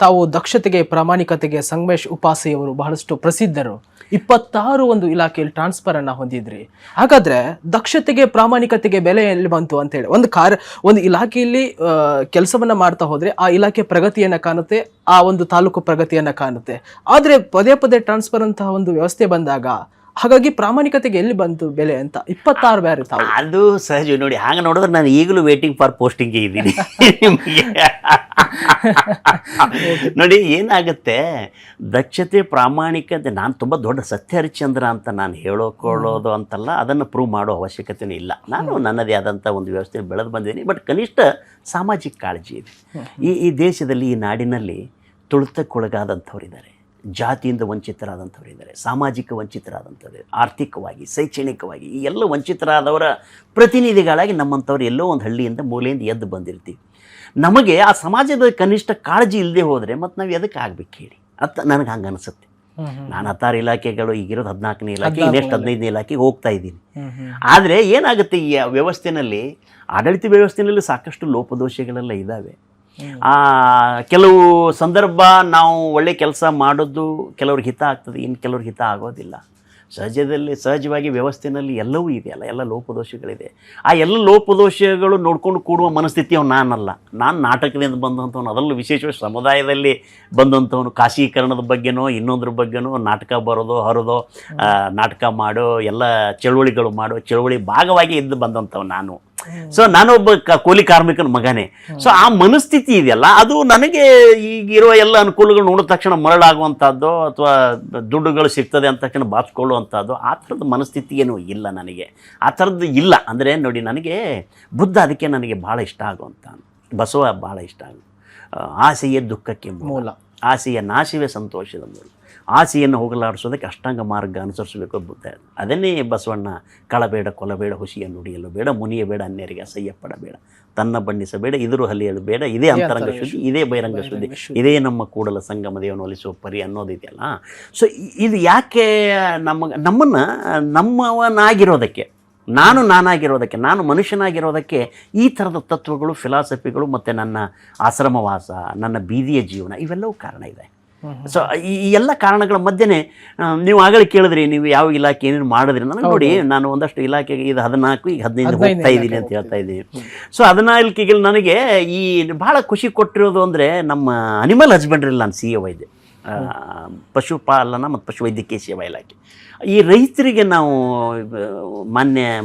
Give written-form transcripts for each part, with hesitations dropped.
ತಾವು ದಕ್ಷತೆಗೆ ಪ್ರಾಮಾಣಿಕತೆಗೆ ಸಂಗಮೇಶ್ ಉಪಾಸೆಯವರು ಬಹಳಷ್ಟು ಪ್ರಸಿದ್ಧರು. 26 ಒಂದು ಇಲಾಖೆಯಲ್ಲಿ ಟ್ರಾನ್ಸ್ಫರ್ ಅನ್ನ ಹೊಂದಿದ್ರಿ. ಹಾಗಾದ್ರೆ ದಕ್ಷತೆಗೆ ಪ್ರಾಮಾಣಿಕತೆಗೆ ಬೆಲೆ ಎಲ್ಲಿ ಬಂತು ಅಂತ ಹೇಳಿ, ಒಂದು ಇಲಾಖೆಯಲ್ಲಿ ಕೆಲಸವನ್ನ ಮಾಡ್ತಾ ಹೋದ್ರೆ ಆ ಇಲಾಖೆ ಪ್ರಗತಿಯನ್ನ ಕಾಣುತ್ತೆ, ಆ ಒಂದು ತಾಲೂಕು ಪ್ರಗತಿಯನ್ನ ಕಾಣುತ್ತೆ. ಆದ್ರೆ ಪದೇ ಪದೇ ಟ್ರಾನ್ಸ್ಫರ್ ಅಂತಹ ಒಂದು ವ್ಯವಸ್ಥೆ ಬಂದಾಗ ಹಾಗಾಗಿ ಪ್ರಾಮಾಣಿಕತೆಗೆ ಎಲ್ಲಿ ಬಂತು ಬೆಲೆ ಅಂತ 26 ಬೇರೆ ತಾವು. ಅದು ಸಹಜ ನೋಡಿ. ಹಾಗೆ ನೋಡಿದ್ರೆ ನಾನು ಈಗಲೂ ವೇಟಿಂಗ್ ಫಾರ್ ಪೋಸ್ಟಿಂಗ್ಗೆ ಇದ್ದೀನಿ. ನೋಡಿ ಏನಾಗುತ್ತೆ, ದಕ್ಷತೆ ಪ್ರಾಮಾಣಿಕತೆ ನಾನು ತುಂಬ ದೊಡ್ಡ ಸತ್ಯ ಹರಿಶ್ಚಂದ್ರ ಅಂತ ನಾನು ಹೇಳೋಕೊಳ್ಳೋದು ಅಂತಲ್ಲ, ಅದನ್ನು ಪ್ರೂವ್ ಮಾಡೋ ಅವಶ್ಯಕತೆಯೂ ಇಲ್ಲ. ನಾನು ನನ್ನದೇ ಆದಂಥ ಒಂದು ವ್ಯವಸ್ಥೆಯಲ್ಲಿ ಬೆಳೆದು ಬಂದಿದ್ದೀನಿ. ಬಟ್ ಕನಿಷ್ಠ ಸಾಮಾಜಿಕ ಕಾಳಜಿ ಇದೆ. ಈ ದೇಶದಲ್ಲಿ, ಈ ನಾಡಿನಲ್ಲಿ ತುಳಿತಕ್ಕೊಳಗಾದಂಥವ್ರಿದ್ದಾರೆ, ಜಾತಿಯಿಂದ ವಂಚಿತರಾದಂಥವರಿದ್ದಾರೆ, ಸಾಮಾಜಿಕ ವಂಚಿತರಾದಂಥವ್ರು, ಆರ್ಥಿಕವಾಗಿ ಶೈಕ್ಷಣಿಕವಾಗಿ ಈ ಎಲ್ಲ ವಂಚಿತರಾದವರ ಪ್ರತಿನಿಧಿಗಳಾಗಿ ನಮ್ಮಂಥವ್ರು ಎಲ್ಲೋ ಒಂದು ಹಳ್ಳಿಯಿಂದ ಮೂಲೆಯಿಂದ ಎದ್ದು ಬಂದಿರ್ತೀವಿ. ನಮಗೆ ಆ ಸಮಾಜದ ಕನಿಷ್ಠ ಕಾಳಜಿ ಇಲ್ಲದೆ ಹೋದರೆ ಮತ್ತು ನಾವು ಎದಕ್ಕೆ ಆಗ್ಬೇಕು ಹೇಳಿ ಅಂತ ನನಗೆ ಹಂಗೆ ಅನಿಸುತ್ತೆ. ನಾನು 16 ಇಲಾಖೆಗಳು, ಈಗಿರೋದು 14ನೇ ಇಲಾಖೆ, ಇನ್ನೆಷ್ಟು 15ನೇ ಇಲಾಖೆಗೆ ಹೋಗ್ತಾ ಇದ್ದೀನಿ. ಆದರೆ ಏನಾಗುತ್ತೆ, ಈ ವ್ಯವಸ್ಥೆಯಲ್ಲಿ, ಆಡಳಿತ ವ್ಯವಸ್ಥೆಯಲ್ಲಿ ಸಾಕಷ್ಟು ಲೋಪದೋಷಗಳೆಲ್ಲ ಇದ್ದಾವೆ. ಕೆಲವು ಸಂದರ್ಭ ನಾವು ಒಳ್ಳೆ ಕೆಲಸ ಮಾಡೋದು ಕೆಲವ್ರಿಗೆ ಹಿತ ಆಗ್ತದೆ, ಇನ್ನು ಕೆಲವ್ರಿಗೆ ಹಿತ ಆಗೋದಿಲ್ಲ. ಸಹಜವಾಗಿ ವ್ಯವಸ್ಥೆಯಲ್ಲಿ ಎಲ್ಲವೂ ಇದೆಯಲ್ಲ, ಎಲ್ಲ ಲೋಪದೋಷಗಳಿದೆ. ಆ ಎಲ್ಲ ಲೋಪದೋಷಗಳು ನೋಡ್ಕೊಂಡು ಕೂಡುವ ಮನಸ್ಥಿತಿಯವ್ ನಾನಲ್ಲ. ನಾನು ನಾಟಕದಿಂದ ಬಂದಂಥವನು, ಅದರಲ್ಲೂ ವಿಶೇಷವಾಗಿ ಸಮುದಾಯದಲ್ಲಿ ಬಂದಂಥವನು. ಖಾಸಗೀಕರಣದ ಬಗ್ಗೆನೋ ಇನ್ನೊಂದ್ರ ಬಗ್ಗೆನೋ ನಾಟಕ ಬರೋದು, ಹರಿದೋ, ನಾಟಕ ಮಾಡೋ, ಎಲ್ಲ ಚಳುವಳಿಗಳು ಮಾಡೋ, ಚಳುವಳಿ ಭಾಗವಾಗಿ ಇದ್ದು ಬಂದಂಥವ್ ನಾನು. ಸೊ ನಾನೊಬ್ಬ ಕೂಲಿ ಕಾರ್ಮಿಕನ ಮಗನೇ. ಸೊ ಆ ಮನಸ್ಥಿತಿ ಇದೆಯಲ್ಲ, ಅದು ನನಗೆ ಈಗಿರುವ ಎಲ್ಲ ಅನುಕೂಲಗಳು ನೋಡಿದ ತಕ್ಷಣ ಮರಳಾಗುವಂಥದ್ದು ಅಥವಾ ದುಡ್ಡುಗಳು ಸಿಗ್ತದೆ ಅಂತ ತಕ್ಷಣ ಬಾಚಿಕೊಳ್ಳುವಂಥದ್ದು, ಆ ಥರದ ಮನಸ್ಥಿತಿ ಏನೂ ಇಲ್ಲ ನನಗೆ. ಆ ಥರದ್ದು ಇಲ್ಲ. ಅಂದರೆ ನೋಡಿ, ನನಗೆ ಬುದ್ಧ ಅದಕ್ಕೆ ನನಗೆ ಭಾಳ ಇಷ್ಟ ಆಗುವಂಥ, ಬಸವ ಭಾಳ ಇಷ್ಟ ಆಗ. ಆಸೆಯೇ ದುಃಖಕ್ಕೆ ಮೂಲ, ಆಸೆಯ ನಾಶವೇ ಸಂತೋಷದ ಮೂಲ, ಆಸೆಯನ್ನು ಹೋಗಲಾಡಿಸೋದಕ್ಕೆ ಅಷ್ಟಾಂಗ ಮಾರ್ಗ ಅನುಸರಿಸಬೇಕು ಬುದ್ಧ. ಅದನ್ನೇ ಬಸವಣ್ಣ, ಕಳಬೇಡ ಕೊಲಬೇಡ ಹುಸಿಯ ನುಡಿಯಲು ಬೇಡ, ಮುನಿಯಬೇಡ ಅನ್ಯರಿಗೆ ಅಸಹ್ಯ ಪಡಬೇಡ, ತನ್ನ ಬಣ್ಣಿಸಬೇಡ ಇದರು ಹಲಿಯಲು ಬೇಡ, ಇದೇ ಅಂತರಂಗ ಶುದ್ಧಿ, ಇದೇ ಬಹಿರಂಗ ಶುದ್ಧಿ, ಇದೇ ನಮ್ಮ ಕೂಡಲ ಸಂಗಮ ದೇವನ ಒಲಿಸುವ ಪರಿ ಅನ್ನೋದಿದೆಯಲ್ಲ. ಸೊ ಇದು ಯಾಕೆ ನಮ್ಮನ್ನು ನಮ್ಮವನಾಗಿರೋದಕ್ಕೆ, ನಾನಾಗಿರೋದಕ್ಕೆ, ನಾನು ಮನುಷ್ಯನಾಗಿರೋದಕ್ಕೆ ಈ ಥರದ ತತ್ವಗಳು, ಫಿಲಾಸಫಿಗಳು ಮತ್ತು ನನ್ನ ಆಶ್ರಮವಾಸ, ನನ್ನ ಬೀದಿಯ ಜೀವನ, ಇವೆಲ್ಲವೂ ಕಾರಣ ಇದೆ. ಸೊ ಈ ಎಲ್ಲ ಕಾರಣಗಳ ಮಧ್ಯೆ ನೀವು ಆಗಲೇ ಕೇಳಿದ್ರಿ, ನೀವು ಯಾವ ಇಲಾಖೆ ಏನೇನು ಮಾಡಿದ್ರಿ. ನನಗೆ ನೋಡಿ, ನಾನು ಒಂದಷ್ಟು ಇಲಾಖೆಗೆ ಇದು 14, ಈಗ 15 ಹೋಗ್ತಾ ಇದ್ದೀನಿ ಅಂತ ಹೇಳ್ತಾ ಇದ್ದೀನಿ. ಸೊ 14 ನನಗೆ ಈ ಭಾಳ ಖುಷಿ ಕೊಟ್ಟಿರೋದು ಅಂದರೆ, ನಮ್ಮ ಅನಿಮಲ್ ಹಸ್ಬೆಂಡ್ರಿಲಿ ನಾನು CA ಇದ್ದೆ, ಪಶುಪಾಲನಾ ಮತ್ತು ಪಶುವೈದ್ಯಕೀಯ ಸೇವಾ ಇಲಾಖೆ. ಈ ರೈತರಿಗೆ ನಾವು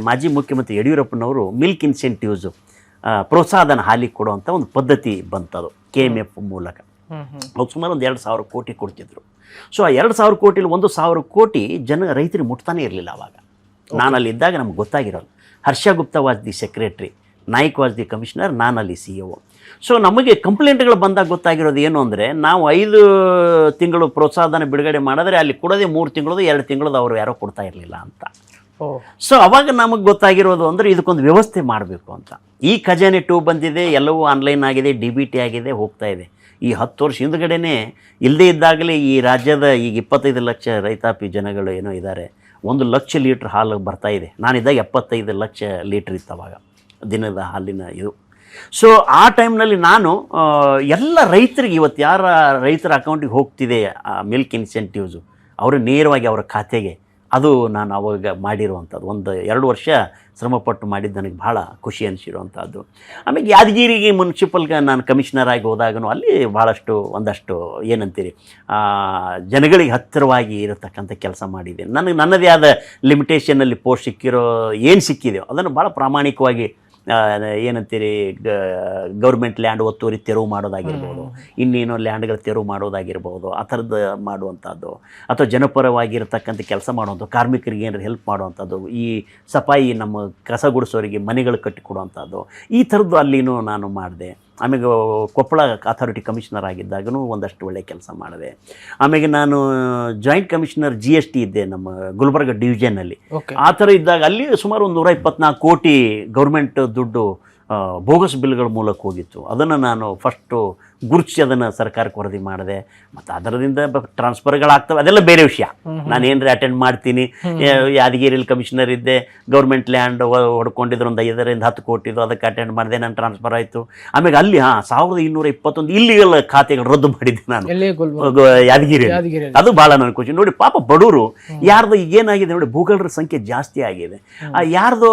ಮಾಜಿ ಮುಖ್ಯಮಂತ್ರಿ ಯಡಿಯೂರಪ್ಪನವರು ಮಿಲ್ಕ್ ಇನ್ಸೆಂಟಿವ್ಸು, ಪ್ರೋತ್ಸಾಹಧನ ಹಾಲಿಗೆ ಕೊಡುವಂಥ ಒಂದು ಪದ್ಧತಿ ಬಂತದು KMF ಮೂಲಕ. ಅವ್ರು ಸುಮಾರು ಒಂದು 2,000 ಕೋಟಿ ಕೊಡ್ತಿದ್ರು. ಸೊ ಆ 2,000 ಕೋಟಿಲಿ 1,000 ಕೋಟಿ ರೈತರಿಗೆ ಮುಟ್ತಾನೆ ಇರಲಿಲ್ಲ. ಆವಾಗ ನಾನಲ್ಲಿದ್ದಾಗ ನಮ್ಗೆ ಗೊತ್ತಾಗಿರೋದು. Harsha Gupta was the secretary, Naik was the commissioner, ನಾನಲ್ಲಿ CEO. ಸೊ ನಮಗೆ ಕಂಪ್ಲೇಂಟ್ಗಳು ಬಂದಾಗ ಗೊತ್ತಾಗಿರೋದು ಏನು ಅಂದರೆ, ನಾವು 5 ತಿಂಗಳು ಪ್ರೋತ್ಸಾಹಧನ ಬಿಡುಗಡೆ ಮಾಡಿದ್ರೆ ಅಲ್ಲಿ ಕೊಡೋದೇ 3 ತಿಂಗಳದು 2 ತಿಂಗಳದು ಅವರು ಯಾರೋ ಕೊಡ್ತಾ ಇರಲಿಲ್ಲ ಅಂತ. ಸೊ ಅವಾಗ ನಮಗೆ ಗೊತ್ತಾಗಿರೋದು ಅಂದರೆ, ಇದಕ್ಕೊಂದು ವ್ಯವಸ್ಥೆ ಮಾಡಬೇಕು ಅಂತ. ಈ ಖಜಾನೆ 2 ಬಂದಿದೆ, ಎಲ್ಲವೂ ಆನ್ಲೈನ್ ಆಗಿದೆ, DBT ಆಗಿದೆ, ಹೋಗ್ತಾ ಇದೆ. ಈ 10 ವರ್ಷ ಹಿಂದುಗಡೆನೇ ಇಲ್ಲದೇ ಇದ್ದಾಗಲೇ ಈ ರಾಜ್ಯದ ಈಗ 25 ಲಕ್ಷ ರೈತಾಪಿ ಜನಗಳು ಏನೋ ಇದ್ದಾರೆ. 1 ಲಕ್ಷ ಲೀಟ್ರ್ ಹಾಲು ಬರ್ತಾ ಇದೆ. ನಾನಿದ್ದಾಗ 75 ಲಕ್ಷ ಲೀಟ್ರ್ ಇತ್ತು ಅವಾಗ ದಿನದ ಹಾಲಿನ ಇದು. ಸೊ ಆ ಟೈಮ್ನಲ್ಲಿ ನಾನು ಎಲ್ಲ ರೈತರಿಗೆ, ಇವತ್ತು ಯಾರ ರೈತರ ಅಕೌಂಟಿಗೆ ಹೋಗ್ತಿದೆ ಮಿಲ್ಕ್ ಇನ್ಸೆಂಟಿವ್ಸು, ಅವರು ನೇರವಾಗಿ ಅವರ ಖಾತೆಗೆ, ಅದು ನಾನು ಅವಾಗ ಮಾಡಿರುವಂಥದ್ದು. 1-2 ವರ್ಷ ಶ್ರಮಪಟ್ಟು ಮಾಡಿದ್ದು ನನಗೆ ಭಾಳ ಖುಷಿ ಅನಿಸಿರುವಂಥದ್ದು. ಆಮೇಲೆ ಯಾದಗಿರಿಗೆ ಮುನ್ಸಿಪಲ್ಗೆ ನಾನು ಕಮಿಷನರ್ ಆಗಿ ಹೋದಾಗೂ ಅಲ್ಲಿ ಭಾಳಷ್ಟು ಒಂದಷ್ಟು ಏನಂತೀರಿ, ಜನಗಳಿಗೆ ಹತ್ತಿರವಾಗಿ ಇರತಕ್ಕಂಥ ಕೆಲಸ ಮಾಡಿದೆ. ನನ್ನದೇ ಆದ ಲಿಮಿಟೇಷನಲ್ಲಿ ಪೋಸ್ಟ್ ಸಿಕ್ಕಿರೋ ಏನು ಸಿಕ್ಕಿದೆಯೋ ಅದನ್ನು ಭಾಳ ಪ್ರಾಮಾಣಿಕವಾಗಿ ಏನಂತೀರಿ, ಗೌರ್ಮೆಂಟ್ ಲ್ಯಾಂಡ್ ಒತ್ತುವರಿ ತೆರವು ಮಾಡೋದಾಗಿರ್ಬೋದು, ಇನ್ನೇನೋ ಲ್ಯಾಂಡ್ಗಳ ತೆರವು ಮಾಡೋದಾಗಿರ್ಬೋದು, ಆ ಥರದ್ದು ಮಾಡುವಂಥದ್ದು, ಅಥವಾ ಜನಪರವಾಗಿರ್ತಕ್ಕಂಥ ಕೆಲಸ ಮಾಡುವಂಥದ್ದು, ಕಾರ್ಮಿಕರಿಗೆ ಏನಾರು ಹೆಲ್ಪ್ ಮಾಡುವಂಥದ್ದು, ಈ ಸಫಾಯಿ ನಮ್ಮ ಕಸ ಗುಡಿಸೋರಿಗೆ ಮನೆಗಳು ಕಟ್ಟಿಕೊಡುವಂಥದ್ದು, ಈ ಥರದ್ದು ಅಲ್ಲಿನೂ ನಾನು ಮಾಡಿದೆ. ಆಮೇಲೆ ಕೊಪ್ಪಳ ಅಥಾರಿಟಿ ಕಮಿಷನರ್ ಆಗಿದ್ದಾಗೂ ಒಂದಷ್ಟು ಒಳ್ಳೆಯ ಕೆಲಸ ಮಾಡಿದೆ. ಆಮೇಲೆ ನಾನು ಜಾಯಿಂಟ್ ಕಮಿಷನರ್ GST ಇದ್ದೆ ನಮ್ಮ ಗುಲ್ಬರ್ಗ ಡಿವಿಷನ್ನಲ್ಲಿ. ಆ ಥರ ಇದ್ದಾಗ ಅಲ್ಲಿ ಸುಮಾರು 124 ಕೋಟಿ ಗೌರ್ಮೆಂಟ್ ದುಡ್ಡು ಬೋಗಸ್ ಬಿಲ್ಗಳ ಮೂಲಕ ಹೋಗಿತ್ತು. ಅದನ್ನು ನಾನು ಫಸ್ಟು ಗುರುತಿಸಿ ಅದನ್ನು ಸರ್ಕಾರಕ್ಕೆ ವರದಿ ಮಾಡಿದೆ. ಮತ್ತು ಅದರಿಂದ ಟ್ರಾನ್ಸ್ಫರ್ಗಳಾಗ್ತವೆ, ಅದೆಲ್ಲ ಬೇರೆ ವಿಷಯ. ನಾನು ಏನ್ರಿ ಅಟೆಂಡ್ ಮಾಡ್ತೀನಿ. ಯಾದಗಿರಿಯಲ್ಲಿ ಕಮಿಷನರ್ ಇದ್ದೆ, ಗೌರ್ಮೆಂಟ್ ಲ್ಯಾಂಡ್ ಹೊಡ್ಕೊಂಡಿದ್ರು ಒಂದು 5-10 ಕೋಟಿದು, ಅದಕ್ಕೆ ಅಟೆಂಡ್ ಮಾಡಿದೆ, ನಾನು ಟ್ರಾನ್ಸ್ಫರ್ ಆಯಿತು. ಆಮೇಲೆ ಅಲ್ಲಿ 1221 ಇಲ್ಲಿಗಲ್ ಖಾತೆಗಳು ರದ್ದು ಮಾಡಿದ್ದೆ ನಾನು ಯಾದಗಿರಿ. ಅದು ಭಾಳ ನನಗೆ ಖುಷಿ. ನೋಡಿ ಪಾಪ ಬಡವರು ಯಾರ್ದು ಏನಾಗಿದೆ ನೋಡಿ, ಭೂಗಳರ ಸಂಖ್ಯೆ ಜಾಸ್ತಿ ಆಗಿದೆ. ಯಾರ್ದು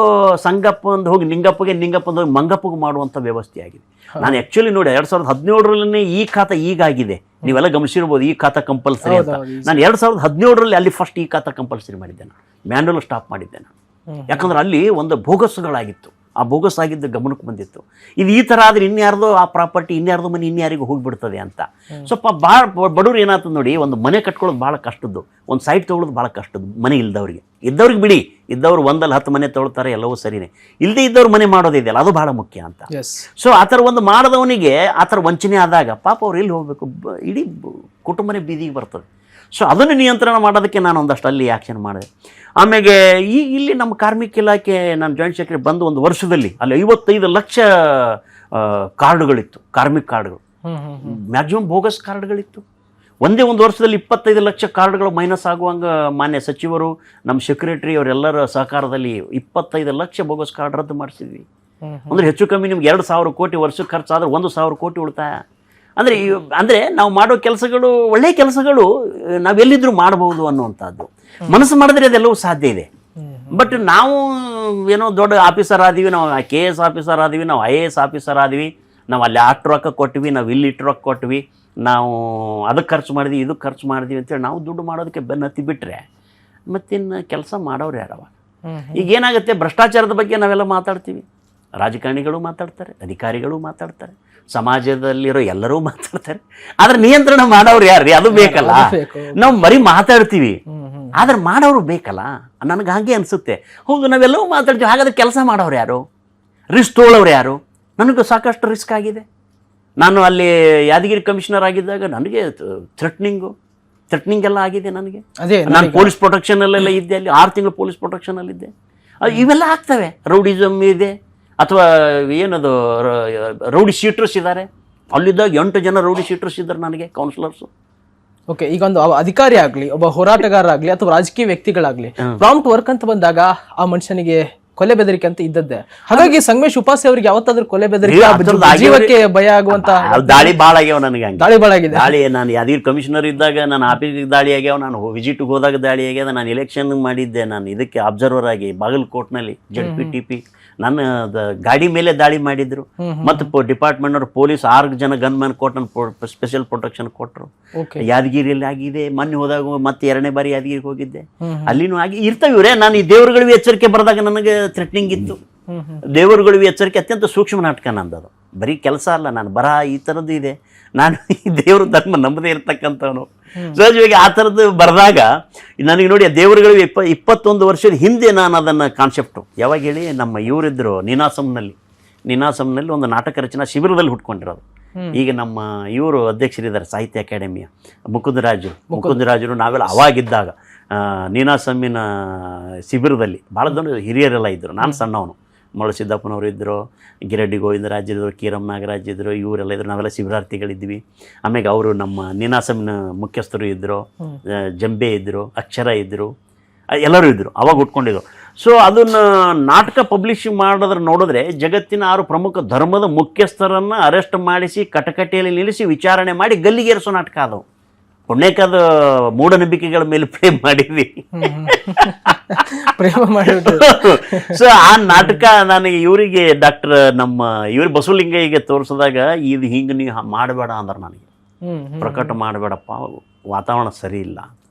ಸಂಗಪ್ಪ ಒಂದು ಹೋಗಿ ನಿಂಗಪ್ಪಗೆ, ನಿಂಗಪ್ಪ ಹೋಗಿ ಮಂಗಪ್ಪಗೆ ಮಾಡುವಂಥ ವ್ಯವಸ್ಥೆ ಆಗಿದೆ. ನಾನು ಆ್ಯಕ್ಚುಲಿ ನೋಡಿ 2017 ಈ ಖಾತಾ ಈಗಾಗಿದೆ, ನೀವೆಲ್ಲ ಗಮನಿಸಿರ್ಬೋದು. ಈ ಖಾತಾ ಕಂಪಲ್ಸರಿ ಅಂತ ನಾನು 2017 ಅಲ್ಲಿ ಫಸ್ಟ್ ಈ ಖಾತಾ ಕಂಪಲ್ಸರಿ ಮಾಡಿದ್ದೆ. ನಾನು ಮ್ಯಾನ್ಯುವಲ್ ಸ್ಟಾಪ್ ಮಾಡಿದ್ದೆ ನಾನು. ಯಾಕಂದ್ರೆ ಅಲ್ಲಿ ಒಂದು ಬೋಗಸ್ಗಳಾಗಿತ್ತು. ಆ ಬೋಗಸ್ ಆಗಿದ್ದು ಗಮನಕ್ಕೆ ಬಂದಿತ್ತು. ಇದು ಈ ಥರ ಆದರೆ ಇನ್ಯಾರ್ದೋ ಆ ಪ್ರಾಪರ್ಟಿ, ಇನ್ಯಾರ್ದೋ ಮನೆ ಇನ್ಯಾರಿಗೂ ಹೋಗಿಬಿಡ್ತದೆ ಅಂತ. ಸ್ವಲ್ಪ ಭಾಳ ಬಡವ್ರು ಏನಾಗ್ತದೆ ನೋಡಿ, ಒಂದು ಮನೆ ಕಟ್ಕೊಳ್ಳೋದು ಭಾಳ ಕಷ್ಟದ್ದು, ಒಂದು ಸೈಟ್ ತೊಗೊಳ್ಳೋದು ಭಾಳ ಕಷ್ಟದ್ದು. ಮನೆ ಇದ್ದವ್ರಿಗೆ ಬಿಡಿ, ಇದ್ದವ್ರು 1-10 ಮನೆ ತೊಗೊಳ್ತಾರೆ, ಎಲ್ಲವೂ ಸರಿನೇ. ಇಲ್ಲದೆ ಇದ್ದವ್ರು ಮನೆ ಮಾಡೋದಿದೆಯಲ್ಲ, ಅದು ಭಾಳ ಮುಖ್ಯ ಅಂತ. ಸೊ ಆ ಥರ ಒಂದು ಮಾಡಿದವನಿಗೆ ಆ ಥರ ವಂಚನೆ ಆದಾಗ ಪಾಪ ಅವ್ರು ಎಲ್ಲಿ ಹೋಗಬೇಕು, ಇಡೀ ಕುಟುಂಬನೇ ಬೀದಿಗೆ ಬರ್ತದೆ. ಸೊ ಅದನ್ನು ನಿಯಂತ್ರಣ ಮಾಡೋದಕ್ಕೆ ನಾನು ಒಂದಷ್ಟು ಅಲ್ಲಿ ಆ್ಯಕ್ಷನ್ ಮಾಡಿದೆ. ಆಮೇಲೆ ಇಲ್ಲಿ ನಮ್ಮ ಕಾರ್ಮಿಕ ಇಲಾಖೆ, ನಾನು ಜಾಯಿಂಟ್ ಸೆಕ್ರೆಟರಿ ಬಂದು ಒಂದು ವರ್ಷದಲ್ಲಿ ಅಲ್ಲಿ 55 ಲಕ್ಷ ಕಾರ್ಡ್ಗಳಿತ್ತು, ಕಾರ್ಮಿಕ ಕಾರ್ಡ್ಗಳು. ಮ್ಯಾಕ್ಸಿಮಮ್ ಬೋಗಸ್ ಕಾರ್ಡ್ಗಳಿತ್ತು. ಒಂದೇ ಒಂದು ವರ್ಷದಲ್ಲಿ 25 ಲಕ್ಷ ಕಾರ್ಡ್ಗಳು ಮೈನಸ್ ಆಗುವಂಗೆ ಮಾನ್ಯ ಸಚಿವರು, ನಮ್ಮ ಸೆಕ್ರೆಟರಿ ಅವರೆಲ್ಲರ ಸಹಕಾರದಲ್ಲಿ 25 ಲಕ್ಷ ಬೋಗಸ್ ಕಾರ್ಡ್ ರದ್ದು ಮಾಡಿಸಿದ್ವಿ. ಅಂದರೆ ಹೆಚ್ಚು ಕಮ್ಮಿ ನಿಮ್ಗೆ 2,000 ಕೋಟಿ ವರ್ಷಕ್ಕೆ ಖರ್ಚಾದ್ರೆ 1,000 ಕೋಟಿ ಉಳಿತಾಯ. ಅಂದರೆ ನಾವು ಮಾಡೋ ಕೆಲಸಗಳು ಒಳ್ಳೆಯ ಕೆಲಸಗಳು ನಾವೆಲ್ಲಿದ್ರೂ ಮಾಡಬಹುದು ಅನ್ನುವಂಥದ್ದು. ಮನಸ್ಸು ಮಾಡಿದ್ರೆ ಅದೆಲ್ಲವೂ ಸಾಧ್ಯ ಇದೆ. ಬಟ್ ನಾವು ಏನೋ ದೊಡ್ಡ ಆಫೀಸರ್ ಆದೀವಿ, ನಾವು KS ಆಫೀಸರ್ ಆದೀವಿ, ನಾವು IAS ಆಫೀಸರ್ ಆದೀವಿ, ನಾವು ಅಲ್ಲಿ ಅಷ್ಟು ರೊಕ್ಕ ಕೊಟ್ವಿ, ನಾವು ಇಲ್ಲಿ ಇಟ್ಟು ರೊಕ್ಕ ಕೊಟ್ವಿ, ನಾವು ಅದಕ್ಕೆ ಖರ್ಚು ಮಾಡಿದ್ವಿ, ಇದಕ್ಕೆ ಖರ್ಚು ಮಾಡಿದ್ವಿ ಅಂತೇಳಿ ನಾವು ದುಡ್ಡು ಮಾಡೋದಕ್ಕೆ ಬೆನ್ನತ್ತಿ ಬಿಟ್ಟರೆ ಮತ್ತಿನ್ನು ಕೆಲಸ ಮಾಡೋರು ಯಾರವ? ಈಗ ಏನಾಗುತ್ತೆ, ಭ್ರಷ್ಟಾಚಾರದ ಬಗ್ಗೆ ನಾವೆಲ್ಲ ಮಾತಾಡ್ತೀವಿ, ರಾಜಕಾರಣಿಗಳು ಮಾತಾಡ್ತಾರೆ, ಅಧಿಕಾರಿಗಳು ಮಾತಾಡ್ತಾರೆ, ಸಮಾಜದಲ್ಲಿರೋ ಎಲ್ಲರೂ ಮಾತಾಡ್ತಾರೆ. ಆದ್ರೆ ನಿಯಂತ್ರಣ ಮಾಡೋರು ಯಾರ್ರಿ? ಅದು ಬೇಕಲ್ಲ. ನಾವು ಬರೀ ಮಾತಾಡ್ತೀವಿ, ಆದ್ರೆ ಮಾಡೋರು ಬೇಕಲ್ಲ. ನನಗೆ ಹಾಗೆ ಅನಿಸುತ್ತೆ. ಹೌದು, ನಾವೆಲ್ಲವೂ ಮಾತಾಡ್ತೀವಿ, ಹಾಗಾದ್ರೆ ಕೆಲಸ ಮಾಡೋರು ಯಾರು? ರಿಸ್ಕ್ ತೊಗೊಳ್ಳೋರು ಯಾರು? ನನಗೂ ಸಾಕಷ್ಟು ರಿಸ್ಕ್ ಆಗಿದೆ. ನಾನು ಅಲ್ಲಿ ಯಾದಗಿರಿ ಕಮಿಷನರ್ ಆಗಿದ್ದಾಗ ನನಗೆ ಥ್ರೆಟ್ನಿಂಗ್ ಎಲ್ಲ ಆಗಿದೆ ನನಗೆ. ನಾನು ಪೊಲೀಸ್ ಪ್ರೊಟೆಕ್ಷನಲ್ಲೆಲ್ಲ ಇದ್ದೆ, ಅಲ್ಲಿ 6 ತಿಂಗಳು ಪೊಲೀಸ್ ಪ್ರೊಟೆಕ್ಷನಲ್ಲಿದ್ದೆ. ಇವೆಲ್ಲ ಆಗ್ತವೆ. ರೌಡಿಸಮ್ ಇದೆ, ಅಥವಾ ಏನದು ರೌಡಿ ಶೀಟರ್ಸ್ ಇದ್ದಾರೆ. ಅಲ್ಲಿದ್ದಾಗ 8 ಜನ ರೌಡಿ ಶೀಟರ್ಸ್ ಇದ್ದಾರೆ ನನಗೆ, ಕೌನ್ಸಿಲರ್ಸು. ಓಕೆ, ಈಗ ಒಂದು ಅಧಿಕಾರಿ ಆಗಲಿ, ಒಬ್ಬ ಹೋರಾಟಗಾರ ಆಗಲಿ, ಅಥವಾ ರಾಜಕೀಯ ವ್ಯಕ್ತಿಗಳಾಗಲಿ, ಪ್ರಾಂಪ್ಟ್ ವರ್ಕ್ ಅಂತ ಬಂದಾಗ ಆ ಮನುಷ್ಯನಿಗೆ ಕೊಲೆ ಬೆದರಿಕೆ ಅಂತ ಇದ್ದದ್ದೇ. ಹಾಗಾಗಿ ಸಂಗಮೇಶ್ ಉಪಾಸೆ ಅವರಿಗೆ ಯಾವತ್ತಾದ್ರೂ ಕೊಲೆ ಬೆದರಿಕೆ, ಜೀವಕ್ಕೆ ಭಯ ಆಗುವಂತ ದಾಳಿ ಭಾಳ ಆಗ್ಯಾವ ನನಗೆ. ದಾಳಿ ಭಾಳ ಆಗಿದೆ. ನಾನು ಯಾದಗಿರಿ ಕಮಿಷನರ್ ಇದ್ದಾಗ ನನ್ನ ಆಫೀಸ್ಗೆ ದಾಳಿ ಆಗ್ಯಾವ, ನಾನು ವಿಸಿಟ್ಗೆ ಹೋದಾಗ ದಾಳಿ ಆಗ್ಯದ. ನಾನು ಎಲೆಕ್ಷನ್ ಮಾಡಿದ್ದೆ, ನಾನು ಇದಕ್ಕೆ ಅಬ್ಸರ್ವರ್ ಆಗಿ ಬಾಗಲಕೋಟ್ನಲ್ಲಿ ZPTP. ನನ್ನ ಗಾಡಿ ಮೇಲೆ ದಾಳಿ ಮಾಡಿದ್ರು. ಮತ್ತು ಡಿಪಾರ್ಟ್ಮೆಂಟ್ ಪೊಲೀಸ್ 6 ಜನ ಗನ್ಮ್ಯಾನ್ ಕೊಟ್ಟು ಸ್ಪೆಷಲ್ ಪ್ರೊಟೆಕ್ಷನ್ ಕೊಟ್ಟರು. ಯಾದಗಿರಿಯಲ್ಲಿ ಆಗಿದೆ. ಮೊನ್ನೆ ಹೋದಾಗ ಮತ್ತೆ 2ನೇ ಬಾರಿ ಯಾದಗಿರಿಗೆ ಹೋಗಿದ್ದೆ, ಅಲ್ಲಿನೂ ಆಗಿ ಇರ್ತವೆ ಇವರೇ. ನಾನು ಈ ದೇವರುಗಳಿಗೆ ಎಚ್ಚರಿಕೆ ಬರೆದಾಗ ನನಗೆ ಥ್ರೆಟ್ನಿಂಗ್ ಇತ್ತು. ದೇವರುಗಳಿಗೆ ಎಚ್ಚರಿಕೆ ಅತ್ಯಂತ ಸೂಕ್ಷ್ಮ ನಾಟಕ ನಂದದು, ಬರೀ ಕೆಲಸ ಅಲ್ಲ. ನಾನು ಬರಹ ಈ ಥರದ್ದು ಇದೆ. ನಾನು ಈ ದೇವರು ಧರ್ಮ ನಂಬದೇ ಇರ್ತಕ್ಕಂಥವನು. ಸಹಜವಾಗಿ ಆ ಥರದ್ದು ಬರೆದಾಗ ನನಗೆ ನೋಡಿ, ಆ ದೇವರುಗಳಿಗೆ 21 ವರ್ಷದ ಹಿಂದೆ ನಾನು ಅದನ್ನು ಕಾನ್ಸೆಪ್ಟು ಯಾವಾಗ ಹೇಳಿ, ನಮ್ಮ ಇವರಿದ್ದರು ನೀನಾಸಂನಲ್ಲಿ ಒಂದು ನಾಟಕ ರಚನಾ ಶಿಬಿರದಲ್ಲಿ ಹುಟ್ಕೊಂಡಿರೋದು. ಈಗ ನಮ್ಮ ಇವರು ಅಧ್ಯಕ್ಷರಿದ್ದಾರೆ ಸಾಹಿತ್ಯ ಅಕಾಡೆಮಿಯ, ಮುಕುಂದರಾಜರು. ನಾವೆಲ್ಲ ಅವಾಗಿದ್ದಾಗ ನೀನಾಸಮ್ಮಿನ ಶಿಬಿರದಲ್ಲಿ ಭಾಳ ದೊಡ್ಡ ಹಿರಿಯರೆಲ್ಲ ಇದ್ದರು. ನಾನು ಸಣ್ಣವನು. ಮಳ್ಳು ಸಿದ್ದಪ್ಪನವರು ಇದ್ದರು, ಗಿರಡ್ಡಿ ಗೋವಿಂದರಾಜ್ ಇದ್ದರು, ಕೀರಂ ನಾಗರಾಜ್ ಇದ್ದರು, ಇವರೆಲ್ಲ ಇದ್ದರು. ನಾವೆಲ್ಲ ಶಿಬಿರಾರ್ಥಿಗಳಿದ್ವಿ. ಆಮೇಲೆ ಅವರು ನಮ್ಮ ನೀನಾಸಮ್ಮಿನ ಮುಖ್ಯಸ್ಥರು ಇದ್ದರು, ಜಂಬೆ ಇದ್ದರು, ಅಕ್ಷರ ಇದ್ದರು, ಎಲ್ಲರೂ ಇದ್ದರು. ಅವಾಗ ಉಟ್ಕೊಂಡಿದ್ರು. ಸೊ ಅದನ್ನು ನಾಟಕ ಪಬ್ಲಿಷ್ ಮಾಡೋದ್ರ ನೋಡಿದ್ರೆ ಜಗತ್ತಿನ 6 ಪ್ರಮುಖ ಧರ್ಮದ ಮುಖ್ಯಸ್ಥರನ್ನು ಅರೆಸ್ಟ್ ಮಾಡಿಸಿ ಕಟಕಟೆಯಲ್ಲಿ ನಿಲ್ಲಿಸಿ ವಿಚಾರಣೆ ಮಾಡಿ ಗಲ್ಲಿಗೇರಿಸೋ ನಾಟಕ ಅದು. ಪುಣ್ಯಕ್ಕದ ಮೂಢನಂಬಿಕೆಗಳ ಮೇಲೆ ಪ್ರೇಮ ಮಾಡಿದ್ವಿ. ಸೊ ಆ ನಾಟಕ ನನಗೆ ಇವರಿಗೆ ಡಾಕ್ಟರ್ ಇವ್ರ ಬಸವಲಿಂಗಯ್ಯಗೆ ತೋರಿಸಿದಾಗ, ಇದು ಹಿಂಗೆ ನೀವು ಮಾಡಬೇಡ ಅಂದ್ರೆ ನನಗೆ, ಪ್ರಕಟ ಮಾಡಬೇಡಪ್ಪ, ವಾತಾವರಣ ಸರಿ ಇಲ್ಲ.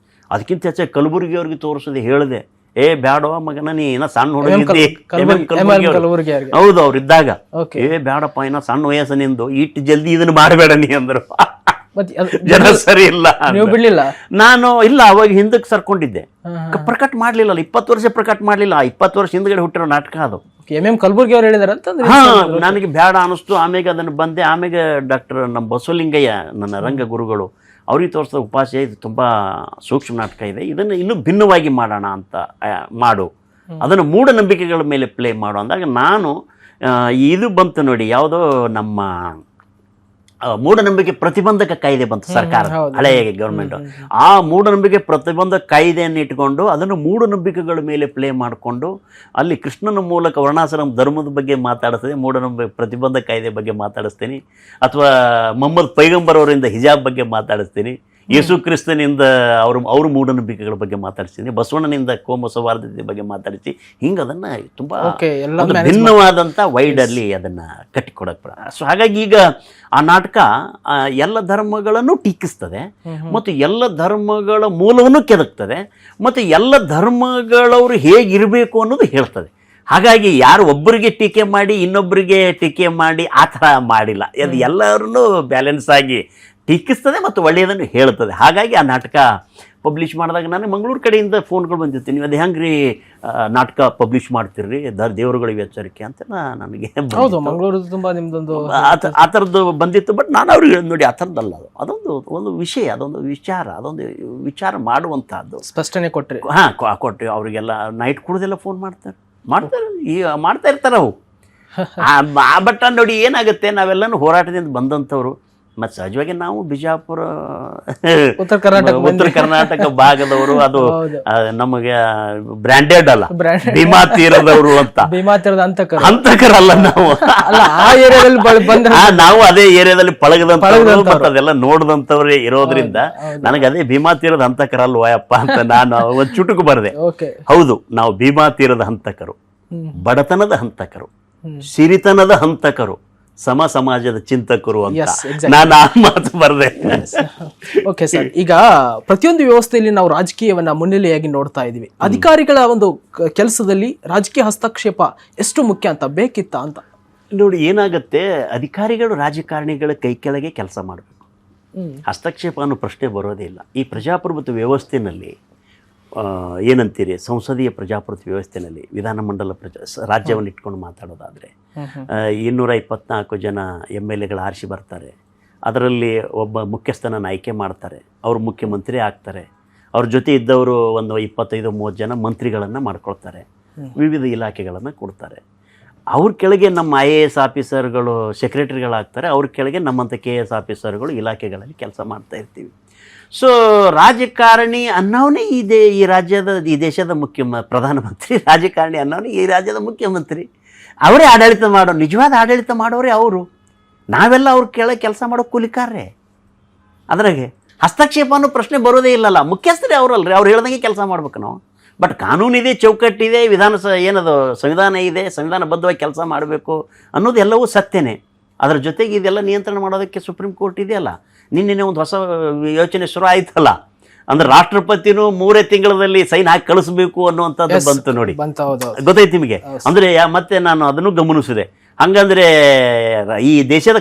ಅದಕ್ಕಿಂತ ಹೆಚ್ಚಾಗಿ ಕಲಬುರ್ಗಿ ಅವ್ರಿಗೆ ತೋರಿಸದೆ ಹೇಳಿದೆ, ಬ್ಯಾಡವ ಮಗನ, ನೀ ಏನೋ ಸಣ್ಣ ಹುಡುಗಿದ್ದಿ. ಹೌದು, ಅವ್ರಿದ್ದಾಗ ಬ್ಯಾಡಪ್ಪ, ಏನೋ ಸಣ್ಣ ವಯಸ್ಸು ನಿಂದು, ಇಟ್ಟು ಜಲ್ದಿ ಇದನ್ನು ಮಾಡಬೇಡ ನೀ ಅಂದರು. ಜನ ಸರಿ ಇಲ್ಲ, ನಾನು ಇಲ್ಲ ಅವಾಗ ಹಿಂದಕ್ಕೆ ಸರ್ಕೊಂಡಿದ್ದೆ. ಪ್ರಕಟ ಮಾಡ್ಲಿಲ್ಲ, 20 ವರ್ಷ ಪ್ರಕಟ ಮಾಡ್ಲಿಲ್ಲ. 20 ವರ್ಷ ಹಿಂದ್ಗಡೆ ಹುಟ್ಟಿರೋ ನಾಟಕ ಅದು. ಕಲಬುರ್ಗಿ ಅವ್ರು ಹೇಳಿದಾರೆ ಅಂತ ನನಗೆ ಬೇಡ ಅನಿಸ್ತು. ಆಮೇಲೆ ಅದನ್ನು ಬಂದೆ. ಆಮೇಲೆ ಡಾಕ್ಟರ್ ನಮ್ಮ ಬಸವಲಿಂಗಯ್ಯ, ನನ್ನ ರಂಗ ಗುರುಗಳು, ಅವ್ರಿಗೆ ತೋರಿಸಿದ ಉಪಾಸೆ, ಇದು ತುಂಬ ಸೂಕ್ಷ್ಮ ನಾಟಕ ಇದೆ, ಇದನ್ನು ಇನ್ನೂ ಭಿನ್ನವಾಗಿ ಮಾಡೋಣ ಅಂತ ಮಾಡು, ಅದನ್ನು ಮೂಢನಂಬಿಕೆಗಳ ಮೇಲೆ ಪ್ಲೇ ಮಾಡು ಅಂದಾಗ ನಾನು ಇದು ಬಂತು ನೋಡಿ, ಯಾವುದೋ ನಮ್ಮ ಮೂಢನಂಬಿಕೆ ಪ್ರತಿಬಂಧಕ ಕಾಯ್ದೆ ಬಂತು ಸರ್ಕಾರ, ಹಳೆಯ ಗೌರ್ಮೆಂಟ್. ಆ ಮೂಢನಂಬಿಕೆ ಪ್ರತಿಬಂಧಕ ಕಾಯ್ದೆಯನ್ನು ಇಟ್ಕೊಂಡು ಅದನ್ನು ಮೂಢನಂಬಿಕೆಗಳ ಮೇಲೆ ಪ್ಲೇ ಮಾಡಿಕೊಂಡು ಅಲ್ಲಿ ಕೃಷ್ಣನ ಮೂಲಕ ವರ್ಣಾಶ್ರಮ ಧರ್ಮದ ಬಗ್ಗೆ ಮಾತಾಡಿಸ್ತೀನಿ, ಮೂಢನಂಬಿಕೆ ಪ್ರತಿಬಂಧಕ ಕಾಯ್ದೆ ಬಗ್ಗೆ ಮಾತಾಡಿಸ್ತೀನಿ, ಅಥವಾ ಮೊಹಮ್ಮದ್ ಪೈಗಂಬರ್ ಅವರಿಂದ ಹಿಜಾಬ್ ಬಗ್ಗೆ ಮಾತಾಡಿಸ್ತೀನಿ, ಯೇಸು ಕ್ರಿಸ್ತನಿಂದ ಅವ್ರ ಮೂಢನಂಬಿಕೆಗಳ ಬಗ್ಗೆ ಮಾತಾಡ್ತೀನಿ, ಬಸವಣ್ಣನಿಂದ ಕೋಮು ಸೌಹಾರ್ದತೆ ಬಗ್ಗೆ ಮಾತಾಡ್ತೀನಿ. ಹಿಂಗೆ ಅದನ್ನು ತುಂಬ ಭಿನ್ನವಾದಂಥ ವೈಡಲ್ಲಿ ಅದನ್ನು ಕಟ್ಟಿಕೊಡಕ್ಕೆ. ಸೊ ಹಾಗಾಗಿ ಈಗ ಆ ನಾಟಕ ಎಲ್ಲ ಧರ್ಮಗಳನ್ನು ಟೀಕಿಸ್ತದೆ ಮತ್ತು ಎಲ್ಲ ಧರ್ಮಗಳ ಮೂಲವನ್ನು ಕೆದಕ್ತದೆ ಮತ್ತು ಎಲ್ಲ ಧರ್ಮಗಳವರು ಹೇಗಿರಬೇಕು ಅನ್ನೋದು ಹೇಳ್ತದೆ. ಹಾಗಾಗಿ ಯಾರು ಒಬ್ಬರಿಗೆ ಟೀಕೆ ಮಾಡಿ ಇನ್ನೊಬ್ಬರಿಗೆ ಟೀಕೆ ಮಾಡಿ ಆ ಥರ ಮಾಡಿಲ್ಲ, ಅದು ಎಲ್ಲರನ್ನೂ ಬ್ಯಾಲೆನ್ಸ್ ಆಗಿ ಟೀಕಿಸ್ತದೆ ಮತ್ತು ಒಳ್ಳೆಯದನ್ನು ಹೇಳ್ತದೆ. ಹಾಗಾಗಿ ಆ ನಾಟಕ ಪಬ್ಲಿಷ್ ಮಾಡಿದಾಗ ನಾನು ಮಂಗಳೂರು ಕಡೆಯಿಂದ ಫೋನ್ಗಳು ಬಂದಿರ್ತೀನಿ, ನೀವು ಅದು ಹೆಂಗೆ ರೀ ನಾಟಕ ಪಬ್ಲಿಷ್ ಮಾಡ್ತೀರಿ ದೇವರುಗಳಿಗೆ ಎಚ್ಚರಿಕೆ ಅಂತ ನನಗೆ ಮಂಗಳೂರು ತುಂಬ ನಿಮ್ದೊಂದು ಆ ಥರದ್ದು ಬಂದಿತ್ತು. ಬಟ್ ನಾನು ಅವ್ರಿಗೆ ನೋಡಿ ಆ ಥರದ್ದಲ್ಲ, ಒಂದು ವಿಷಯ, ಅದೊಂದು ವಿಚಾರ ಮಾಡುವಂಥದ್ದು ಸ್ಪಷ್ಟನೆ ಕೊಟ್ಟರೆ ಕೊಟ್ಟರೆ ಅವರಿಗೆಲ್ಲ ನೈಟ್ ಕುಡ್ದೆಲ್ಲ ಫೋನ್ ಮಾಡ್ತಾರೆ ಮಾಡ್ತಾ ಇರ್ತಾರೆ ಅವು. ಬಟ್ ನೋಡಿ ಏನಾಗುತ್ತೆ, ನಾವೆಲ್ಲನೂ ಹೋರಾಟದಿಂದ ಬಂದಂಥವ್ರು ಮತ್ತು ಸಹಜವಾಗಿ ನಾವು ಬಿಜಾಪುರ ಉತ್ತರ ಕರ್ನಾಟಕ ಭಾಗದವರು, ಅದು ನಮಗೆ ಬ್ರ್ಯಾಂಡೆಡ್ ಅಲ್ಲ, ಭೀಮಾ ತೀರದವರು ಅಂತ, ಹಂತಕರಲ್ಲ ನಾವು. ನಾವು ಅದೇ ಏರಿಯಾದಲ್ಲಿ ಪಳಗದಂತವ್ರು ಮತ್ತು ಅದೆಲ್ಲ ನೋಡಿದಂಥವ್ರೇ ಇರೋದ್ರಿಂದ ನನಗೆ ಅದೇ ಭೀಮಾ ತೀರದ ಹಂತಕರಲ್ವಯಪ್ಪ ಅಂತ ನಾನು ಒಂದು ಚುಟುಕು ಬರದೆ. ಹೌದು, ನಾವು ಭೀಮಾ ತೀರದ ಹಂತಕರು, ಬಡತನದ ಹಂತಕರು, ಸಿರಿತನದ ಹಂತಕರು, ಸಮ ಸಮಾಜದ ಚಿಂತಕರು ಅಂತ ನಾನು ಆ ಮಾತು ಬರದೆ. ಓಕೆ ಸರ್, ಈಗ ಪ್ರತಿಯೊಂದು ವ್ಯವಸ್ಥೆಯಲ್ಲಿ ನಾವು ರಾಜಕೀಯವನ್ನ ಮುನ್ನೆಲೆಯಾಗಿ ನೋಡ್ತಾ ಇದೀವಿ. ಅಧಿಕಾರಿಗಳ ಒಂದು ಕೆಲಸದಲ್ಲಿ ರಾಜಕೀಯ ಹಸ್ತಕ್ಷೇಪ ಎಷ್ಟು ಮುಖ್ಯ ಅಂತ ಬೇಕಿತ್ತ ಅಂತ ನೋಡಿ. ಏನಾಗುತ್ತೆ, ಅಧಿಕಾರಿಗಳು ರಾಜಕಾರಣಿಗಳ ಕೈ ಕೆಳಗೆ ಕೆಲಸ ಮಾಡಬೇಕು, ಹಸ್ತಕ್ಷೇಪ ಅನ್ನೋ ಪ್ರಶ್ನೆ ಬರೋದೇ ಇಲ್ಲ. ಈ ಪ್ರಜಾಪ್ರಭುತ್ವ ವ್ಯವಸ್ಥೆಯಲ್ಲಿ ಏನಂತೀರಿ, ಸಂಸದೀಯ ಪ್ರಜಾಪ್ರಭುತ್ವ ವ್ಯವಸ್ಥೆಯಲ್ಲಿ ವಿಧಾನಮಂಡಲ ರಾಜ್ಯವನ್ನು ಇಟ್ಕೊಂಡು ಮಾತಾಡೋದಾದರೆ 224 ಜನ MLAಗಳು ಆರಿಸಿ ಬರ್ತಾರೆ. ಅದರಲ್ಲಿ ಒಬ್ಬ ಮುಖ್ಯಸ್ಥನನ್ನು ಆಯ್ಕೆ ಮಾಡ್ತಾರೆ, ಅವರು ಮುಖ್ಯಮಂತ್ರಿ ಆಗ್ತಾರೆ. ಅವ್ರ ಜೊತೆ ಇದ್ದವರು ಒಂದು 25-30 ಜನ ಮಂತ್ರಿಗಳನ್ನು ಮಾಡ್ಕೊಳ್ತಾರೆ, ವಿವಿಧ ಇಲಾಖೆಗಳನ್ನು ಕೊಡ್ತಾರೆ. ಅವ್ರ ಕೆಳಗೆ ನಮ್ಮ IAS ಆಫೀಸರ್ಗಳು ಸೆಕ್ರೆಟರಿಗಳಾಗ್ತಾರೆ, ಅವ್ರ ಕೆಳಗೆ ನಮ್ಮಂಥ KS ಆಫೀಸರ್ಗಳು ಇಲಾಖೆಗಳಲ್ಲಿ ಕೆಲಸ ಮಾಡ್ತಾ ಇರ್ತೀವಿ. ಸೊ ರಾಜಕಾರಣಿ ಅನ್ನೋನೇ ಈ ರಾಜ್ಯದ, ಈ ದೇಶದ ಪ್ರಧಾನಮಂತ್ರಿ, ರಾಜಕಾರಣಿ ಅನ್ನೋನೇ ಈ ರಾಜ್ಯದ ಮುಖ್ಯಮಂತ್ರಿ. ಅವರೇ ಆಡಳಿತ ನಿಜವಾದ ಆಡಳಿತ ಮಾಡೋರೇ ಅವರು. ನಾವೆಲ್ಲ ಅವ್ರ ಕೆಳಗೆ ಕೆಲಸ ಮಾಡೋ ಕೂಲಿಕಾರರೇ. ಅದ್ರಾಗೆ ಹಸ್ತಕ್ಷೇಪ ಅನ್ನೋ ಪ್ರಶ್ನೆ ಬರೋದೇ ಇಲ್ಲಲ್ಲ, ಮುಖ್ಯಸ್ಥರೇ ಅವರಲ್ರಿ, ಅವ್ರು ಹೇಳ್ದಂಗೆ ಕೆಲಸ ಮಾಡ್ಬೇಕು ನಾವು. ಬಟ್ ಕಾನೂನಿದೆ, ಚೌಕಟ್ಟಿದೆ, ಏನದು ಸಂವಿಧಾನ ಇದೆ, ಸಂವಿಧಾನಬದ್ಧವಾಗಿ ಕೆಲಸ ಮಾಡಬೇಕು ಅನ್ನೋದು ಎಲ್ಲವೂ ಸತ್ಯನೇ. ಅದರ ಜೊತೆಗೆ ಇದೆಲ್ಲ ನಿಯಂತ್ರಣ ಮಾಡೋದಕ್ಕೆ ಸುಪ್ರೀಂ ಕೋರ್ಟ್ ಇದೆಯಲ್ಲ. ನಿನ್ನೆ ಒಂದು ಹೊಸ ಯೋಚನೆ ಶುರು ಆಯ್ತಲ್ಲ, ಅಂದ್ರೆ ರಾಷ್ಟ್ರಪತಿನೂ 3 ತಿಂಗಳಲ್ಲಿ ಸೈನ್ ಹಾಕಿ ಕಳಿಸ್ಬೇಕು ಅನ್ನುವಂಥದ್ದು ಬಂತು ನೋಡಿ, ಗೊತ್ತಾಯ್ತು ನಿಮಗೆ? ಅಂದ್ರೆ ಮತ್ತೆ ನಾನು ಅದನ್ನು ಗಮನಿಸಿದೆ. ಹಂಗಂದ್ರೆ ಈ ದೇಶದ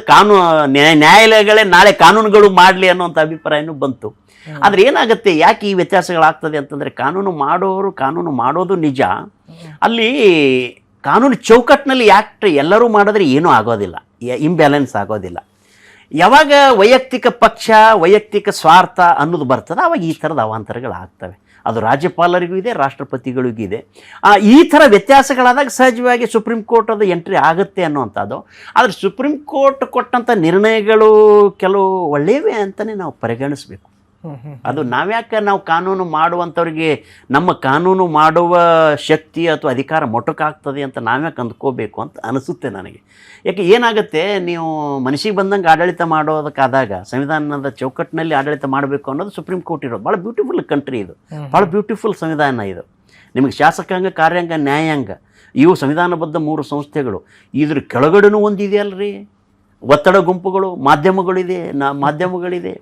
ನ್ಯಾಯಾಲಯಗಳೇ ನಾಳೆ ಕಾನೂನುಗಳು ಮಾಡಲಿ ಅನ್ನುವಂಥ ಅಭಿಪ್ರಾಯನೂ ಬಂತು. ಆದ್ರೆ ಏನಾಗುತ್ತೆ, ಯಾಕೆ ಈ ವ್ಯತ್ಯಾಸಗಳಾಗ್ತದೆ ಅಂತಂದ್ರೆ, ಕಾನೂನು ಮಾಡೋರು ಕಾನೂನು ಮಾಡೋದು ನಿಜ, ಅಲ್ಲಿ ಕಾನೂನು ಚೌಕಟ್ಟಿನಲ್ಲಿ ಯಾಕೆ ಎಲ್ಲರೂ ಮಾಡಿದ್ರೆ ಏನೂ ಆಗೋದಿಲ್ಲ, ಇಂಬ್ಯಾಲೆನ್ಸ್ ಆಗೋದಿಲ್ಲ. ಯಾವಾಗ ವೈಯಕ್ತಿಕ ಪಕ್ಷ, ವೈಯಕ್ತಿಕ ಸ್ವಾರ್ಥ ಅನ್ನೋದು ಬರ್ತದೆ, ಆವಾಗ ಈ ಥರದ ಅವಾಂತರಗಳಾಗ್ತವೆ. ಅದು ರಾಜ್ಯಪಾಲರಿಗೂ ಇದೆ, ರಾಷ್ಟ್ರಪತಿಗಳಿಗೂ ಇದೆ. ಈ ಥರ ವ್ಯತ್ಯಾಸಗಳಾದಾಗ ಸಹಜವಾಗಿ ಸುಪ್ರೀಂ ಕೋರ್ಟ್ ಅದು ಎಂಟ್ರಿ ಆಗುತ್ತೆ ಅನ್ನುವಂಥದ್ದು. ಆದರೆ ಸುಪ್ರೀಂ ಕೋರ್ಟ್ ಕೊಟ್ಟಂಥ ನಿರ್ಣಯಗಳು ಕೆಲವು ಒಳ್ಳೆಯವೇ ಅಂತಲೇ ನಾವು ಪರಿಗಣಿಸಬೇಕು. ಅದು ನಾವು ಕಾನೂನು ಮಾಡುವಂಥವ್ರಿಗೆ ನಮ್ಮ ಕಾನೂನು ಮಾಡುವ ಶಕ್ತಿ ಅಥವಾ ಅಧಿಕಾರ ಮೊಟಕಾಗ್ತದೆ ಅಂತ ನಾವ್ಯಾಕೆ ಅಂದ್ಕೋಬೇಕು ಅಂತ ಅನಿಸುತ್ತೆ ನನಗೆ. ಯಾಕೆ ಏನಾಗುತ್ತೆ, ನೀವು ಮನಸ್ಸಿಗೆ ಬಂದಂಗೆ ಆಡಳಿತ ಮಾಡೋದಕ್ಕಾದಾಗ ಸಂವಿಧಾನದ ಚೌಕಟ್ಟಿನಲ್ಲಿ ಆಡಳಿತ ಮಾಡಬೇಕು ಅನ್ನೋದು ಸುಪ್ರೀಂ ಕೋರ್ಟ್ ಇರೋದು. ಭಾಳ ಬ್ಯೂಟಿಫುಲ್ ಕಂಟ್ರಿ ಇದು, ಭಾಳ ಬ್ಯೂಟಿಫುಲ್ ಸಂವಿಧಾನ ಇದು. ನಿಮಗೆ ಶಾಸಕಾಂಗ, ಕಾರ್ಯಾಂಗ, ನ್ಯಾಯಾಂಗ ಇವು ಸಂವಿಧಾನಬದ್ಧ 3 ಸಂಸ್ಥೆಗಳು. ಇದ್ರ ಕೆಳಗಡೆನೂ ಒಂದಿದೆಯಲ್ರಿ, ಒತ್ತಡ ಗುಂಪುಗಳು, ಮಾಧ್ಯಮಗಳಿದೆ,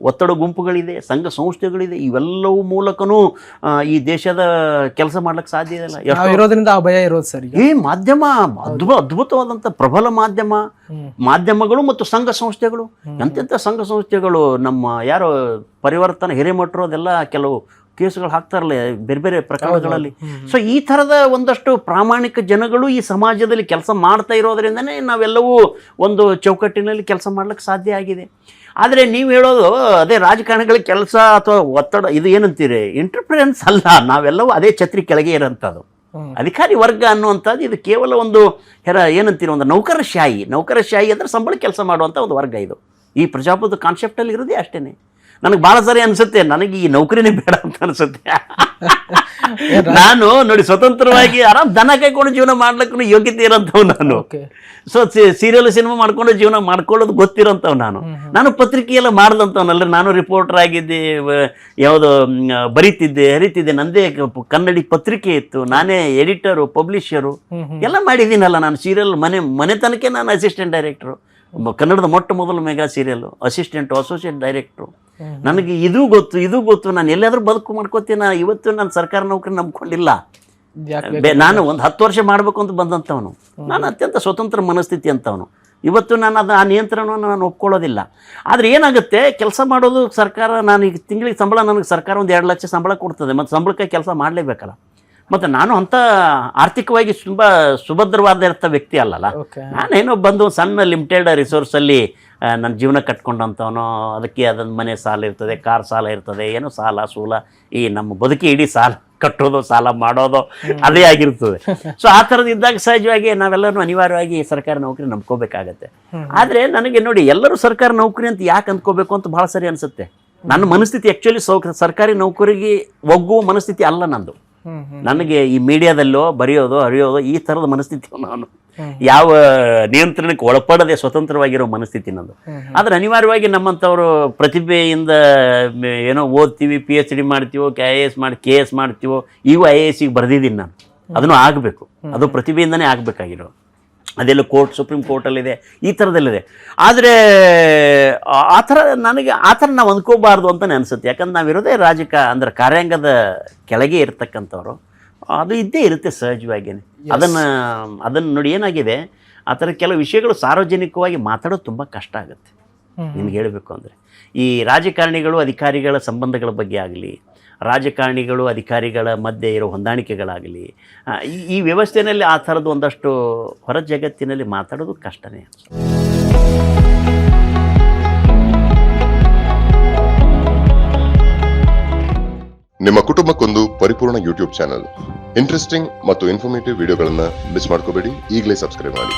ಒತ್ತಡ ಗುಂಪುಗಳಿದೆ, ಸಂಘ ಸಂಸ್ಥೆಗಳಿದೆ. ಇವೆಲ್ಲವೂ ಮೂಲಕನೂ ಈ ದೇಶದ ಕೆಲಸ ಮಾಡ್ಲಿಕ್ಕೆ ಸಾಧ್ಯ ಇಲ್ಲ. ಇರೋದ್ರಿಂದ ಆ ಭಯ ಇರೋದು ಸರಿ. ಈ ಮಾಧ್ಯಮ ಅದ್ಭುತವಾದಂಥ ಪ್ರಬಲ ಮಾಧ್ಯಮಗಳು ಮತ್ತು ಸಂಘ ಸಂಸ್ಥೆಗಳು, ಎಂತೆಂಥ ಸಂಘ ಸಂಸ್ಥೆಗಳು, ನಮ್ಮ ಯಾರೋ ಪರಿವರ್ತನ ಹಿರೇಮಠರು ಅದೆಲ್ಲ ಕೆಲವು ಕೇಸುಗಳು ಹಾಕ್ತಾರಲ್ಲ ಬೇರೆ ಬೇರೆ ಪ್ರಕರಣಗಳಲ್ಲಿ. ಸೊ ಈ ಥರದ ಒಂದಷ್ಟು ಪ್ರಾಮಾಣಿಕ ಜನಗಳು ಈ ಸಮಾಜದಲ್ಲಿ ಕೆಲಸ ಮಾಡ್ತಾ ಇರೋದ್ರಿಂದನೇ ನಾವೆಲ್ಲವೂ ಒಂದು ಚೌಕಟ್ಟಿನಲ್ಲಿ ಕೆಲಸ ಮಾಡ್ಲಿಕ್ಕೆ ಸಾಧ್ಯ ಆಗಿದೆ. ಆದರೆ ನೀವು ಹೇಳೋದು ಅದೇ ರಾಜಕಾರಣಿಗಳ ಕೆಲಸ ಅಥವಾ ಒತ್ತಡ, ಇದು ಏನಂತೀರಿ, ಇಂಟರ್ಫರೆನ್ಸ್ ಅಲ್ಲ, ನಾವೆಲ್ಲವೂ ಅದೇ ಛತ್ರಿ ಕೆಳಗೆ ಇರೋಂಥದ್ದು. ಅಧಿಕಾರಿ ವರ್ಗ ಅನ್ನುವಂಥದ್ದು ಇದು ಕೇವಲ ಒಂದು ಏನಂತೀರಿ, ಒಂದು ನೌಕರಶಾಹಿ ಅಂದರೆ ಸಂಬಳ ಕೆಲಸ ಮಾಡುವಂಥ ಒಂದು ವರ್ಗ ಇದು. ಈ ಪ್ರಜಾಪ್ರಭುತ್ವ ಕಾನ್ಸೆಪ್ಟಲ್ಲಿ ಇರೋದೇ ಅಷ್ಟೇ. ನನಗೆ ಭಾಳ ಸಾರಿ ಅನಿಸುತ್ತೆ ನನಗೆ ಈ ನೌಕರಿನೇ ಬೇಡ ಅಂತ ಅನಿಸುತ್ತೆ. ನಾನು ನೋಡಿ ಸ್ವತಂತ್ರವಾಗಿ ಆರಾಮ್ ದನ ಕೈಕೊಂಡು ಜೀವನ ಮಾಡ್ಲಿಕ್ಕೂ ಯೋಗ್ಯತೆ ಇರೋಂಥವು ನಾನು. ಸೊ ಸೀರಿಯಲ್ ಸಿನಿಮಾ ಮಾಡ್ಕೊಂಡು ಜೀವನ ಮಾಡ್ಕೊಳ್ಳೋದು ಗೊತ್ತಿರೋಂಥವು ನಾನು ಪತ್ರಿಕೆಯೆಲ್ಲ ಮಾಡ್ದಂಥವನಲ್ಲ. ನಾನು ರಿಪೋರ್ಟರ್ ಆಗಿದ್ದೆ, ಯಾವುದೋ ಹರಿತಿದ್ದೆ, ನಂದೇ ಕನ್ನಡಿ ಪತ್ರಿಕೆ ಇತ್ತು, ನಾನೇ ಎಡಿಟರು, ಪಬ್ಲಿಷರು ಎಲ್ಲ ಮಾಡಿದ್ದೀನಲ್ಲ ನಾನು. ಸೀರಿಯಲ್ ಮನೆತನಕ್ಕೆ ನಾನು ಅಸಿಸ್ಟೆಂಟ್ ಡೈರೆಕ್ಟ್ರು, ಕನ್ನಡದ ಮೊಟ್ಟ ಮೊದಲ mega serial assistant, associate director. ನನಗೆ ಇದು ಗೊತ್ತು, ನಾನು ಎಲ್ಲಾದರೂ ಬದುಕು ಮಾಡ್ಕೋತೀನಿ. ಇವತ್ತು ನಾನು ಸರ್ಕಾರ ನೌಕರಿ ನಂಬ್ಕೊಂಡಿಲ್ಲ. ನಾನು ಒಂದು 10 ವರ್ಷ ಮಾಡಬೇಕು ಅಂತ ಬಂದಂಥವನು. ನಾನು ಅತ್ಯಂತ ಸ್ವತಂತ್ರ ಮನಸ್ಥಿತಿ ಅಂತವನು. ಇವತ್ತು ನಾನು ಆ ನಿಯಂತ್ರಣವನ್ನು ನಾನು ಒಪ್ಕೊಳ್ಳೋದಿಲ್ಲ. ಆದರೆ ಏನಾಗುತ್ತೆ, ಕೆಲಸ ಮಾಡೋದು ಸರ್ಕಾರ, ನಾನು ಈಗ ತಿಂಗಳಿಗೆ ಸಂಬಳ, ನನಗೆ ಸರ್ಕಾರ ಒಂದು 2 ಲಕ್ಷ ಸಂಬಳ ಕೊಡ್ತದೆ, ಮತ್ತು ಸಂಬಳಕ್ಕೆ ಕೆಲಸ ಮಾಡಲೇಬೇಕಲ್ಲ. ಮತ್ತು ನಾನು ಅಂಥ ಆರ್ಥಿಕವಾಗಿ ತುಂಬ ಸುಭದ್ರವಾದ ವ್ಯಕ್ತಿ ಅಲ್ಲಲ್ಲ. ನಾನೇನೋ ಬಂದು ಸಣ್ಣ ಲಿಮಿಟೆಡ್ ರಿಸೋರ್ಸಲ್ಲಿ ನನ್ನ ಜೀವನ ಕಟ್ಕೊಂಡಂಥವನು. ಅದಕ್ಕೆ ಅದೊಂದು ಮನೆ ಸಾಲ ಇರ್ತದೆ, ಕಾರ್ ಸಾಲ ಇರ್ತದೆ, ಏನೋ ಸಾಲ ಸೂಲ, ಈ ನಮ್ಮ ಬದುಕಿ ಇಡೀ ಸಾಲ ಕಟ್ಟೋದು, ಸಾಲ ಮಾಡೋದು ಅದೇ ಆಗಿರ್ತದೆ. ಸೊ ಆ ಥರದ್ದು ಇದ್ದಾಗ ಸಹಜವಾಗಿ ನಾವೆಲ್ಲರೂ ಅನಿವಾರ್ಯವಾಗಿ ಸರ್ಕಾರಿ ನೌಕರಿ ನಂಬ್ಕೋಬೇಕಾಗತ್ತೆ. ಆದರೆ ನನಗೆ ನೋಡಿ, ಎಲ್ಲರೂ ಸರ್ಕಾರಿ ನೌಕರಿ ಅಂತ ಯಾಕೆ ಅಂದ್ಕೋಬೇಕು ಅಂತ ಭಾಳ ಸರಿ ಅನಿಸುತ್ತೆ. ನನ್ನ ಮನಸ್ಥಿತಿ ಆ್ಯಕ್ಚುಲಿ ಸರ್ಕಾರಿ ನೌಕರಿಗೆ ಒಗ್ಗುವ ಮನಸ್ಥಿತಿ ಅಲ್ಲ ನಂದು. ನನಗೆ ಈ ಮೀಡಿಯಾದಲ್ಲೋ ಬರೆಯೋದು ಹರಿಯೋದು ಈ ಥರದ ಮನಸ್ಥಿತಿ ನಾನು, ಯಾವ ನಿಯಂತ್ರಣಕ್ಕೆ ಒಳಪಡದೆ ಸ್ವತಂತ್ರವಾಗಿರೋ ಮನಸ್ಥಿತಿ ನಂದು. ಆದರೆ ಅನಿವಾರ್ಯವಾಗಿ ನಮ್ಮಂಥವರು ಪ್ರತಿಭೆಯಿಂದ ಏನೋ ಓದ್ತೀವಿ, PhD ಮಾಡ್ತೀವೋ, IAS ಮಾಡಿ KS ಮಾಡ್ತೀವೋ, ಈಗ IASಗೆ ಬರೆದಿದ್ದೀನಿ ನಾನು. ಅದನ್ನು ಆಗಬೇಕು, ಅದು ಪ್ರತಿಭೆಯಿಂದನೇ ಆಗಬೇಕಾಗಿರೋ. ಅದೆಲ್ಲ ಸುಪ್ರೀಂ ಕೋರ್ಟಲ್ಲಿದೆ, ಈ ಥರದಲ್ಲಿದೆ. ಆದರೆ ಆ ಥರ ನಾವು ಅಂದ್ಕೋಬಾರ್ದು ಅಂತಲೇ ಅನಿಸುತ್ತೆ. ಯಾಕಂದ್ರೆ ನಾವಿರೋದೇ ಅಂದರೆ ಕಾರ್ಯಾಂಗದ ಕೆಳಗೆ ಇರ್ತಕ್ಕಂಥವ್ರು. ಅದು ಇದ್ದೇ ಇರುತ್ತೆ ಸಹಜವಾಗಿಯೇ. ಅದನ್ನು ನೋಡಿ, ಏನಾಗಿದೆ, ಆ ಥರ ಕೆಲವು ವಿಷಯಗಳು ಸಾರ್ವಜನಿಕವಾಗಿ ಮಾತಾಡೋದು ತುಂಬ ಕಷ್ಟ ಆಗುತ್ತೆ. ನಿಮ್ಗೆ ಹೇಳಬೇಕು ಅಂದರೆ, ಈ ರಾಜಕಾರಣಿಗಳು ಅಧಿಕಾರಿಗಳ ಸಂಬಂಧಗಳ ಬಗ್ಗೆ ಆಗಲಿ, ರಾಜಕಾರಣಿಗಳು ಅಧಿಕಾರಿಗಳ ಮಧ್ಯೆ ಇರೋ ಹೊಂದಾಣಿಕೆಗಳಾಗಲಿ, ಈ ವ್ಯವಸ್ಥೆಯಲ್ಲಿ ಆ ಥರದ್ದು ಒಂದಷ್ಟು ಹೊರ ಜಗತ್ತಿನಲ್ಲಿ ಮಾತಾಡೋದು ಕಷ್ಟನೇ. ನಿಮ್ಮ ಕುಟುಂಬಕ್ಕೊಂದು ಪರಿಪೂರ್ಣ ಯೂಟ್ಯೂಬ್ ಚಾನಲ್. ಇಂಟ್ರೆಸ್ಟಿಂಗ್ ಮತ್ತು ಇನ್ಫಾರ್ಮೇಟಿವ್ ವಿಡಿಯೋಗಳನ್ನು ಮಿಸ್ ಮಾಡ್ಕೋಬೇಡಿ. ಈಗಲೇ ಸಬ್ಸ್ಕ್ರೈಬ್ ಮಾಡಿ.